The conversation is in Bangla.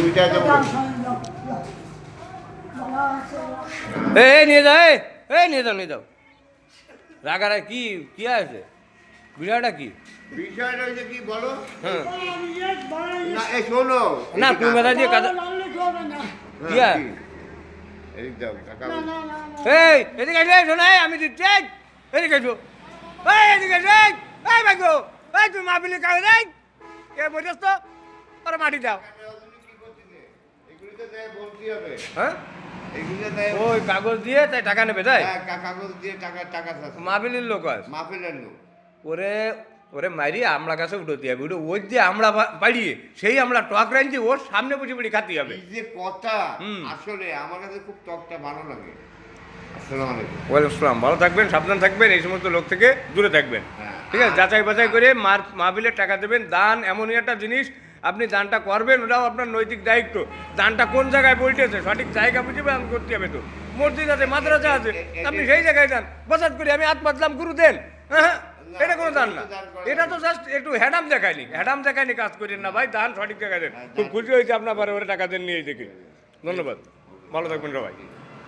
মিটার দেবো। এই নিয়ে যাও, এই নিয়ে যাও, নিয়ে যাও। রাগারা কি কি আছে, বিষয়টা কি? বিষয়টা হচ্ছে কি বলো? হ্যাঁ না এই শোনো না, তুমি কথা দিয়ে কাজ কি হ্যাঁ, আর? কি? এদিক দাও কাকা। এই এদিকে এসে শোনা, আমি দিচ্ছি, এদিকে এসো, এই এদিকে এসে, এই ভাগ্য, এই তুমি মাপিলি কাগজ, এই কে বলছিস তো, ওরা মাটি দাও। এগুলিতে দেয় বলতে হবে। হ্যাঁ এগুলিতে দেয় ওই কাগজ দিয়ে তাই টাকা নেবে, তাই হ্যাঁ, কাগজ দিয়ে টাকা চাচ্ছে। মাপিলির লোক আছে মাহফিলের লোক। ওরে, ওরে মারি আমরা কাছে উঠতে হবে, উঠে ওই যে আমরা পাড়িয়ে সেই আমরা টক রাঁধছি ওর সামনে বসে বসে খাতে হবে। এই যে কথা হুম। আসলে আমার কাছে খুব টকটা ভালো লাগে। আসসালামু আলাইকুম। ওয়ালাইকুম আসসালাম, ভালো থাকবেন, সাবধান থাকবেন, এই সমস্ত লোক থেকে দূরে থাকবেন। হ্যাঁ। ঠিক আছে, যাচাই বাছাই করে মাহফিলের টাকা দেবেন। দান এমনই একটা জিনিস, আপনি দানটা করবেন, ওটাও আপনার নৈতিক দায়িত্ব। দানটা কোন জায়গায় বলতেছে সঠিক জায়গা বুঝে দান করতে হবে। তো মসজিদ আছে, মাদ্রাসা আছে, আপনি সেই জায়গায় যান, বসাত করে আমি হাত পাতলাম, গুরু দেন। হ্যাঁ, এটা কোনো দান না, এটা তো জাস্ট একটু হ্যাডাম দেখায়নি কাজ করেন না ভাই, দান সঠিক জায়গায় দেন। খুব খুশি হয়েছে আপনার বারে টাকা দেন নিয়ে দেখে। ধন্যবাদ, ভালো থাকবেন সবাই।